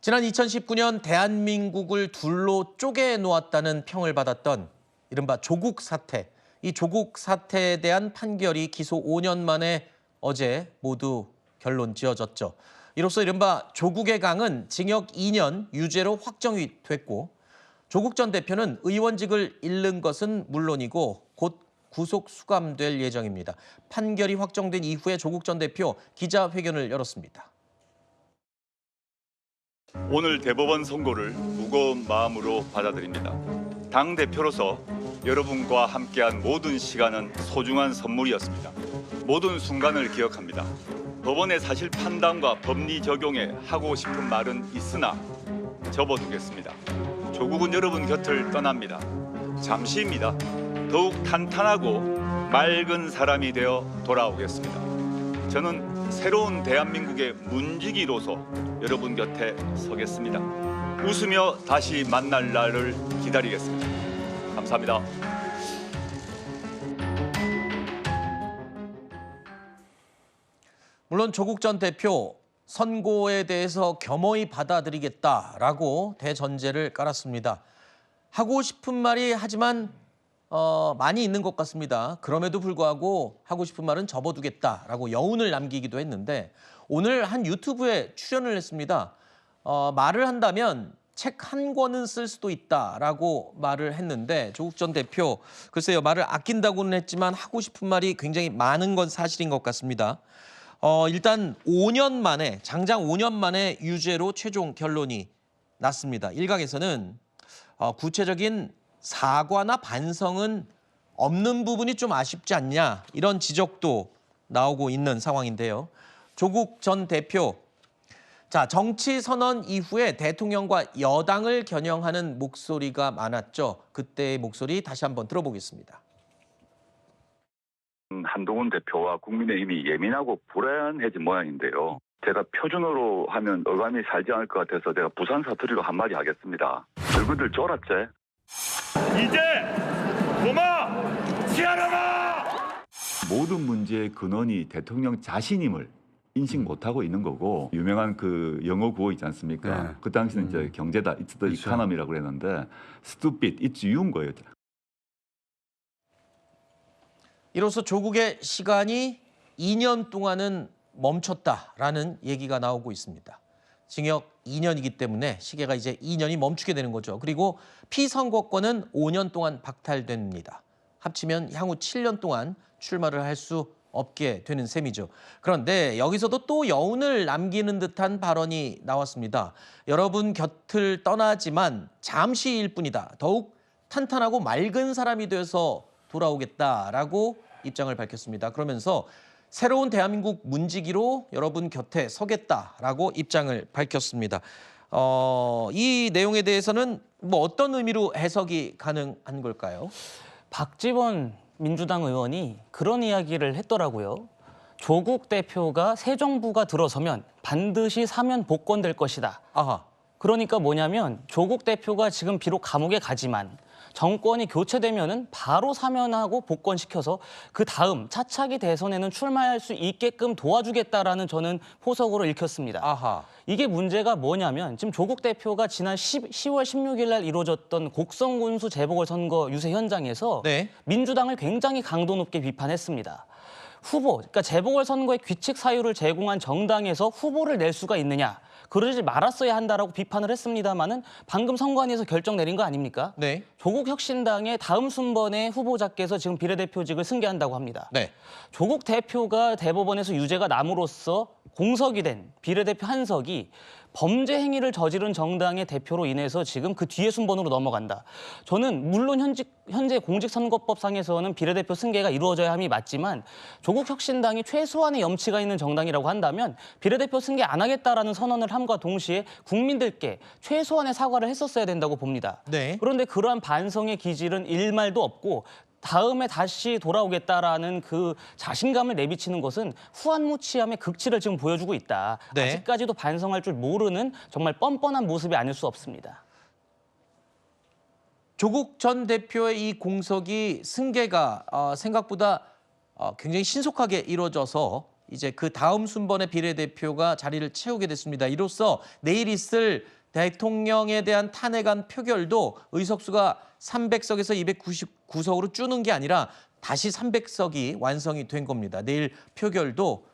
지난 2019년 대한민국을 둘로 쪼개 놓았다는 평을 받았던 이른바 조국 사태. 이 조국 사태에 대한 판결이 기소 5년 만에 어제 모두 결론 지어졌죠. 이로써 이른바 조국의 강은 징역 2년 유죄로 확정이 됐고, 조국 전 대표는 의원직을 잃는 것은 물론이고 곧 구속 수감될 예정입니다. 판결이 확정된 이후에 조국 전 대표 기자회견을 열었습니다. 오늘 대법원 선고를 무거운 마음으로 받아들입니다. 당대표로서 여러분과 함께한 모든 시간은 소중한 선물이었습니다. 모든 순간을 기억합니다. 법원의 사실 판단과 법리 적용에 하고 싶은 말은 있으나 접어두겠습니다. 조국은 여러분 곁을 떠납니다. 잠시입니다. 더욱 탄탄하고 맑은 사람이 되어 돌아오겠습니다. 저는 새로운 대한민국의 문지기로서 여러분 곁에 서겠습니다. 웃으며 다시 만날 날을 기다리겠습니다. 감사합니다. 물론 조국 전 대표 선고에 대해서 겸허히 받아들이겠다라고 대전제를 깔았습니다. 하고 싶은 말이 하지만 많이 있는 것 같습니다. 그럼에도 불구하고 하고 싶은 말은 접어두겠다라고 여운을 남기기도 했는데, 오늘 한 유튜브에 출연을 했습니다. 말을 한다면 책 한 권은 쓸 수도 있다라고 말을 했는데, 조국 전 대표 글쎄요, 말을 아낀다고는 했지만 하고 싶은 말이 굉장히 많은 건 사실인 것 같습니다. 일단 5년 만에, 장장 5년 만에 유죄로 최종 결론이 났습니다. 일각에서는 구체적인 사과나 반성은 없는 부분이 좀 아쉽지 않냐, 이런 지적도 나오고 있는 상황인데요. 조국 전 대표, 자, 정치 선언 이후에 대통령과 여당을 겨냥하는 목소리가 많았죠. 그때의 목소리 다시 한번 들어보겠습니다. 한동훈 대표와 국민의힘이 예민하고 불안해진 모양인데요. 제가 표준어로 하면 어감이 살지 않을 것 같아서 제가 부산 사투리로 한마디 하겠습니다. 너희들 쫄았지? 이제 고마 지하라마! 모든 문제의 근원이 대통령 자신임을 인식 못하고 있는 거고, 유명한 그 영어 구호 있지 않습니까? 네. 그 당시는 이제 경제다, it's the economy라고 그랬는데, stupid, it's you인 거예요. 이로써 조국의 시간이 2년 동안은 멈췄다라는 얘기가 나오고 있습니다. 징역 2년이기 때문에 시계가 이제 2년이 멈추게 되는 거죠. 그리고 피선거권은 5년 동안 박탈됩니다. 합치면 향후 7년 동안 출마를 할 수 없게 되는 셈이죠. 그런데 여기서도 또 여운을 남기는 듯한 발언이 나왔습니다. 여러분 곁을 떠나지만 잠시일 뿐이다. 더욱 탄탄하고 맑은 사람이 돼서 돌아오겠다라고 입장을 밝혔습니다. 그러면서 새로운 대한민국 문지기로 여러분 곁에 서겠다라고 입장을 밝혔습니다. 이 내용에 대해서는 뭐 어떤 의미로 해석이 가능한 걸까요? 박지원 민주당 의원이 그런 이야기를 했더라고요. 조국 대표가 새 정부가 들어서면 반드시 사면 복권될 것이다. 아하. 그러니까 뭐냐면 조국 대표가 지금 비록 감옥에 가지만 정권이 교체되면은 바로 사면하고 복권시켜서 그 다음 차차기 대선에는 출마할 수 있게끔 도와주겠다라는 저는 포석으로 읽혔습니다. 아하. 이게 문제가 뭐냐면 지금 조국 대표가 지난 10월 16일 날 이루어졌던 곡성군수 재보궐선거 유세 현장에서 네. 민주당을 굉장히 강도 높게 비판했습니다. 후보, 그러니까 재보궐선거의 규칙 사유를 제공한 정당에서 후보를 낼 수가 있느냐. 그러지 말았어야 한다라고 비판을 했습니다마는 방금 선관위에서 결정 내린 거 아닙니까? 네. 조국 혁신당의 다음 순번의 후보자께서 지금 비례대표직을 승계한다고 합니다. 네. 조국 대표가 대법원에서 유죄가 남으로써 공석이 된 비례대표 한석이 범죄 행위를 저지른 정당의 대표로 인해서 지금 그 뒤에 순번으로 넘어간다. 저는 물론 현재 공직선거법상에서는 비례대표 승계가 이루어져야 함이 맞지만 조국 혁신당이 최소한의 염치가 있는 정당이라고 한다면 비례대표 승계 안 하겠다라는 선언을 함과 동시에 국민들께 최소한의 사과를 했었어야 된다고 봅니다. 네. 그런데 그러한 반성의 기질은 일말도 없고 다음에 다시 돌아오겠다라는 그 자신감을 내비치는 것은 후한무치함의 극치를 지금 보여주고 있다. 네. 아직까지도 반성할 줄 모르는 정말 뻔뻔한 모습이 아닐 수 없습니다. 조국 전 대표의 이 공석이 승계가 생각보다 굉장히 신속하게 이루어져서 이제 그 다음 순번의 비례대표가 자리를 채우게 됐습니다. 이로써 내일 있을 대통령에 대한 탄핵안 표결도 의석수가 300석에서 299석으로 줄는 게 아니라 다시 300석이 완성이 된 겁니다. 내일 표결도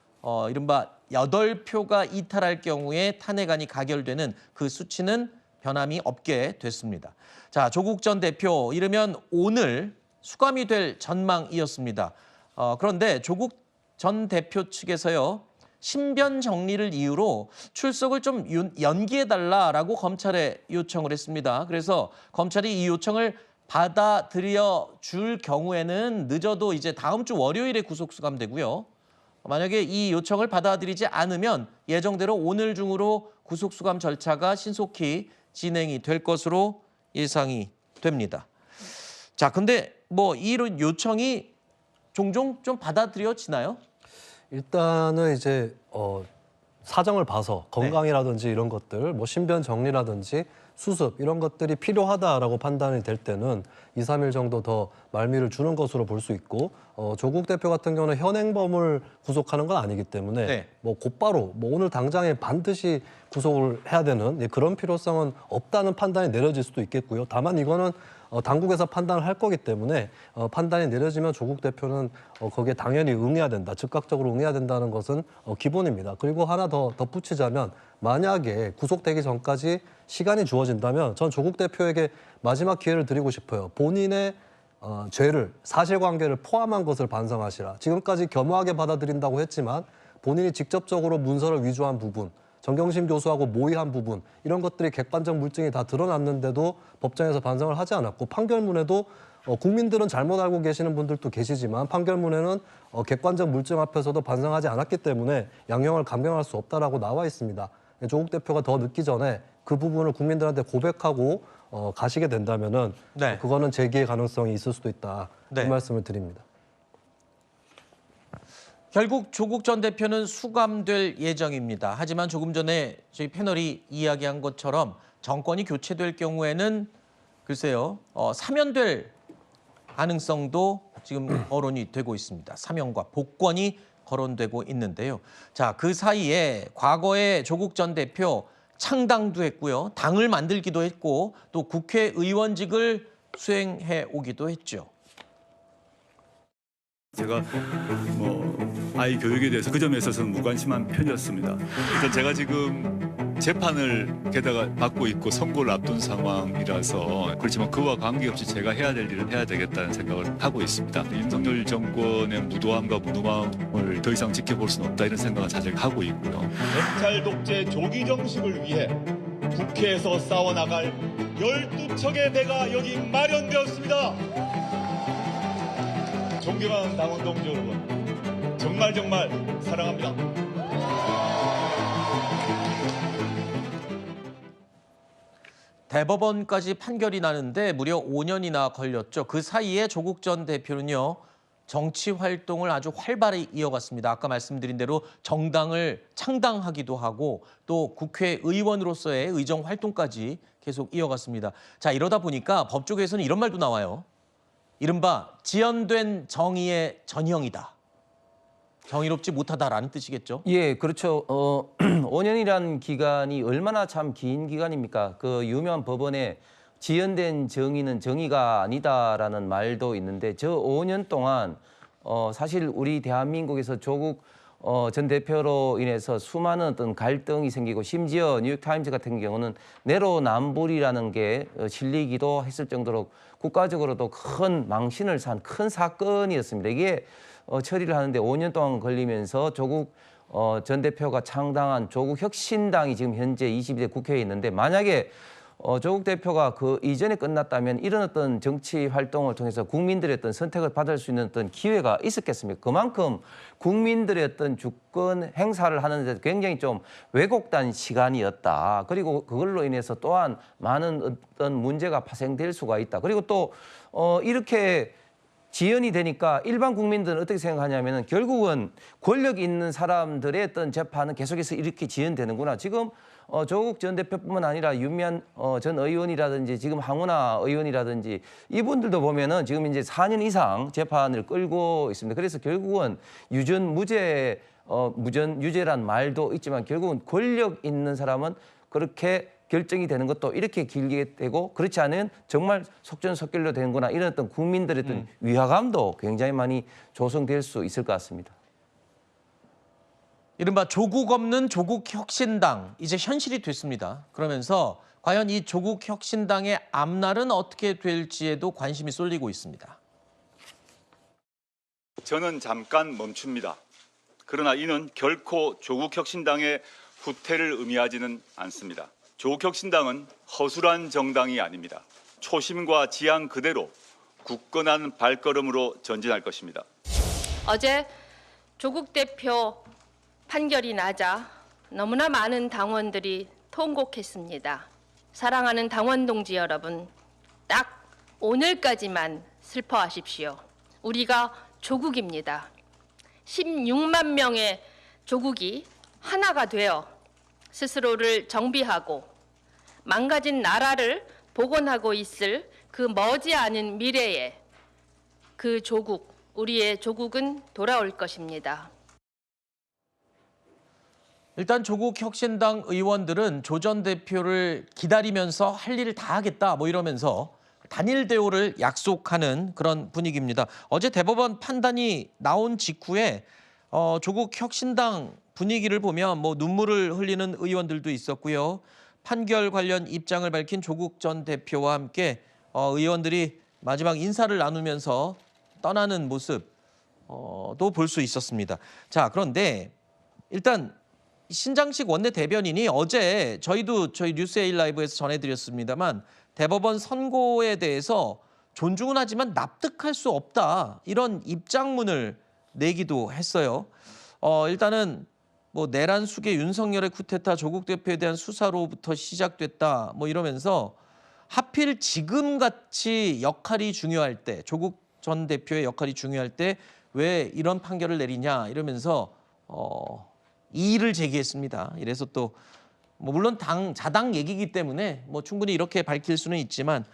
이른바 8표가 이탈할 경우에 탄핵안이 가결되는 그 수치는 변함이 없게 됐습니다. 자, 조국 전 대표 이르면 오늘 수감이 될 전망이었습니다. 그런데 조국 전 대표 측에서요. 신변 정리를 이유로 출석을 좀 연기해달라라고 검찰에 요청을 했습니다. 그래서 검찰이 이 요청을 받아들여 줄 경우에는 늦어도 이제 다음 주 월요일에 구속 수감되고요. 만약에 이 요청을 받아들이지 않으면 예정대로 오늘 중으로 구속 수감 절차가 신속히 진행이 될 것으로 예상이 됩니다. 자, 근데 뭐 이런 요청이 종종 좀 받아들여지나요? 일단은 이제 사정을 봐서 건강이라든지 이런 것들, 뭐 신변 정리라든지 수습 이런 것들이 필요하다라고 판단이 될 때는 2, 3일 정도 더 말미를 주는 것으로 볼 수 있고 조국 대표 같은 경우는 현행범을 구속하는 건 아니기 때문에 네. 뭐 곧바로 뭐 오늘 당장에 반드시 구속을 해야 되는 그런 필요성은 없다는 판단이 내려질 수도 있겠고요. 다만 이거는 당국에서 판단을 할 거기 때문에 판단이 내려지면 조국 대표는 거기에 당연히 응해야 된다. 즉각적으로 응해야 된다는 것은 기본입니다. 그리고 하나 더 덧붙이자면 만약에 구속되기 전까지 시간이 주어진다면 전 조국 대표에게 마지막 기회를 드리고 싶어요. 본인의 죄를, 사실관계를 포함한 것을 반성하시라. 지금까지 겸허하게 받아들인다고 했지만 본인이 직접적으로 문서를 위조한 부분, 정경심 교수하고 모의한 부분 이런 것들이 객관적 물증이 다 드러났는데도 법정에서 반성을 하지 않았고 판결문에도 국민들은 잘못 알고 계시는 분들도 계시지만 판결문에는 객관적 물증 앞에서도 반성하지 않았기 때문에 양형을 감경할 수 없다라고 나와 있습니다. 조국 대표가 더 늦기 전에 그 부분을 국민들한테 고백하고 가시게 된다면은 네. 그거는 재기의 가능성이 있을 수도 있다. 네. 그 말씀을 드립니다. 결국 조국 전 대표는 수감될 예정입니다. 하지만 조금 전에 저희 패널이 이야기한 것처럼 정권이 교체될 경우에는 글쎄요, 사면될 가능성도 지금 거론이 되고 있습니다. 사면과 복권이 거론되고 있는데요. 자, 그 사이에 과거에 조국 전 대표 창당도 했고요. 당을 만들기도 했고 또 국회의원직을 수행해 오기도 했죠. 제가 아이 교육에 대해서 그 점에 있어서는 무관심한 편이었습니다. 일단 제가 지금 재판을 게다가 받고 있고 선고를 앞둔 상황이라서 그렇지만 그와 관계없이 제가 해야 될 일은 해야 되겠다는 생각을 하고 있습니다. 윤석열 정권의 무도함과 무능함을 더 이상 지켜볼 수는 없다 이런 생각을 사실 하고 있고요. 검찰 독재 조기 정식을 위해 국회에서 싸워나갈 12척의 배가 여기 마련되었습니다. 존경하는 당원 동지 여러분, 정말 사랑합니다. 대법원까지 판결이 나는데 무려 5년이나 걸렸죠. 그 사이에 조국 전 대표는요. 정치 활동을 아주 활발히 이어갔습니다. 아까 말씀드린 대로 정당을 창당하기도 하고 또 국회의원으로서의 의정 활동까지 계속 이어갔습니다. 자, 이러다 보니까 법조계에서는 이런 말도 나와요. 이른바 지연된 정의의 전형이다. 정의롭지 못하다라는 뜻이겠죠. 예, 그렇죠. 5년이라는 기간이 얼마나 참 긴 기간입니까? 그 유명한 법원에 지연된 정의는 정의가 아니다라는 말도 있는데 저 5년 동안 사실 우리 대한민국에서 조국 전 대표로 인해서 수많은 어떤 갈등이 생기고 심지어 뉴욕타임즈 같은 경우는 내로남불이라는 게 실리기도 했을 정도로 국가적으로도 큰 망신을 산 큰 사건이었습니다. 이게 처리를 하는데 5년 동안 걸리면서 조국 전 대표가 창당한 조국혁신당이 지금 현재 22대 국회에 있는데 만약에 조국 대표가 그 이전에 끝났다면 이런 어떤 정치 활동을 통해서 국민들의 어떤 선택을 받을 수 있는 어떤 기회가 있었겠습니까? 그만큼 국민들의 어떤 주권 행사를 하는 데 굉장히 좀 왜곡된 시간이었다. 그리고 그걸로 인해서 또한 많은 어떤 문제가 파생될 수가 있다. 그리고 또 이렇게 지연이 되니까 일반 국민들은 어떻게 생각하냐면은 결국은 권력 있는 사람들의 어떤 재판은 계속해서 이렇게 지연되는구나. 지금 조국 전 대표뿐만 아니라 윤미향 전 의원이라든지 지금 황운하 의원이라든지 이분들도 보면은 지금 이제 4년 이상 재판을 끌고 있습니다. 그래서 결국은 유전 무죄란 말도 있지만 결국은 권력 있는 사람은 그렇게 결정이 되는 것도 이렇게 길게 되고 그렇지 않으면 정말 속전속결로 되는구나 이런 어떤 국민들의 어떤 위화감도 굉장히 많이 조성될 수 있을 것 같습니다. 이른바 조국 없는 조국혁신당 이제 현실이 됐습니다. 그러면서 과연 이 조국혁신당의 앞날은 어떻게 될지에도 관심이 쏠리고 있습니다. 저는 잠깐 멈춥니다. 그러나 이는 결코 조국혁신당의 후퇴를 의미하지는 않습니다. 조국혁신당은 허술한 정당이 아닙니다. 초심과 지향 그대로 굳건한 발걸음으로 전진할 것입니다. 어제 조국 대표 판결이 나자 너무나 많은 당원들이 통곡했습니다. 사랑하는 당원 동지 여러분, 딱 오늘까지만 슬퍼하십시오. 우리가 조국입니다. 16만 명의 조국이 하나가 되어 스스로를 정비하고 망가진 나라를 복원하고 있을 그 머지않은 미래에 그 조국, 우리의 조국은 돌아올 것입니다. 일단 조국혁신당 의원들은 조 전 대표를 기다리면서 할 일을 다 하겠다 뭐 이러면서 단일 대우를 약속하는 그런 분위기입니다. 어제 대법원 판단이 나온 직후에 조국혁신당 분위기를 보면 뭐 눈물을 흘리는 의원들도 있었고요. 판결 관련 입장을 밝힌 조국 전 대표와 함께 의원들이 마지막 인사를 나누면서 떠나는 모습도 볼 수 있었습니다. 자, 그런데 일단 신장식 원내대변인이 어제 저희 뉴스에일 라이브에서 전해드렸습니다만 대법원 선고에 대해서 존중은 하지만 납득할 수 없다 이런 입장문을 내기도 했어요. 일단은 뭐 내란 수계 윤석열의 쿠데타 조국 대표에 대한 수사로부터 시작됐다 뭐 이러면서 하필 지금같이 역할이 중요할 때 조국 전 대표의 역할이 중요할 때 왜 이런 판결을 내리냐 이러면서 이의를 제기했습니다. 이래서 또 뭐 물론 자당 얘기이기 때문에 뭐 충분히 이렇게 밝힐 수는 있지만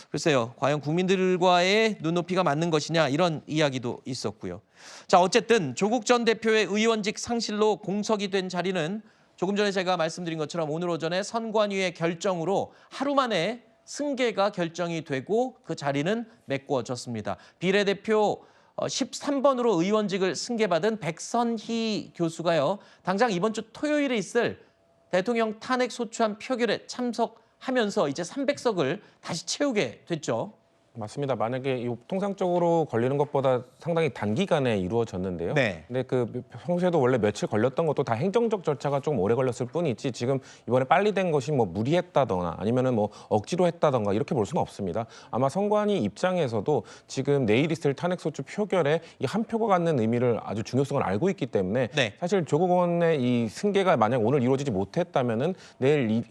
글쎄요. 과연 국민들과의 눈높이가 맞는 것이냐 이런 이야기도 있었고요. 자, 어쨌든 조국 전 대표의 의원직 상실로 공석이 된 자리는 조금 전에 제가 말씀드린 것처럼 오늘 오전에 선관위의 결정으로 하루 만에 승계가 결정이 되고 그 자리는 메꿔졌습니다. 비례대표 13번으로 의원직을 승계받은 백선희 교수가요. 당장 이번 주 토요일에 있을 대통령 탄핵 소추안 표결에 참석하면서 이제 300석을 다시 채우게 됐죠. 맞습니다. 만약에 이 통상적으로 걸리는 것보다 상당히 단기간에 이루어졌는데요. 네. 근데 그 평소에도 원래 며칠 걸렸던 것도 다 행정적 절차가 좀 오래 걸렸을 뿐이지 지금 이번에 빨리 된 것이 뭐 무리했다거나 아니면은 뭐 억지로 했다던가 이렇게 볼 수는 없습니다. 아마 선관위 입장에서도 지금 내일 있을 탄핵소추 표결에 이 한 표가 갖는 의미를 아주 중요성을 알고 있기 때문에 네. 사실 조국 의원의 이 승계가 만약 오늘 이루어지지 못했다면은 내일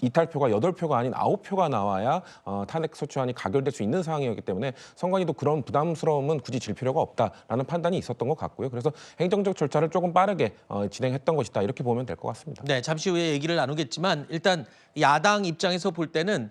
이탈표가 8표가 아닌 9표가 나와야 탄핵소추안이 가결될 수 있는 상황이었기 때문에 선관위도 그런 부담스러움은 굳이 질 필요가 없다라는 판단이 있었던 것 같고요. 그래서 행정적 절차를 조금 빠르게 진행했던 것이다 이렇게 보면 될 것 같습니다. 네, 잠시 후에 얘기를 나누겠지만 일단 야당 입장에서 볼 때는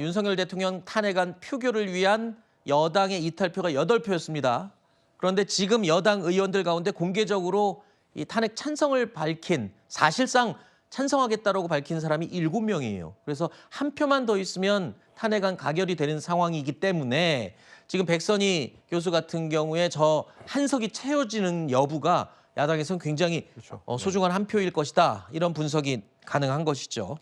윤석열 대통령 탄핵안 표결을 위한 여당의 이탈표가 8표였습니다. 그런데 지금 여당 의원들 가운데 공개적으로 이 탄핵 찬성을 밝힌 사실상 찬성하겠다라고 밝힌 사람이 7명이에요. 그래서 한 표만 더 있으면 탄핵안 가결이 되는 상황이기 때문에 지금 백선희 교수 같은 경우에 저 한 석이 채워지는 여부가 야당에서는 굉장히 그렇죠. 소중한 한 표일 것이다. 이런 분석이 가능한 것이죠.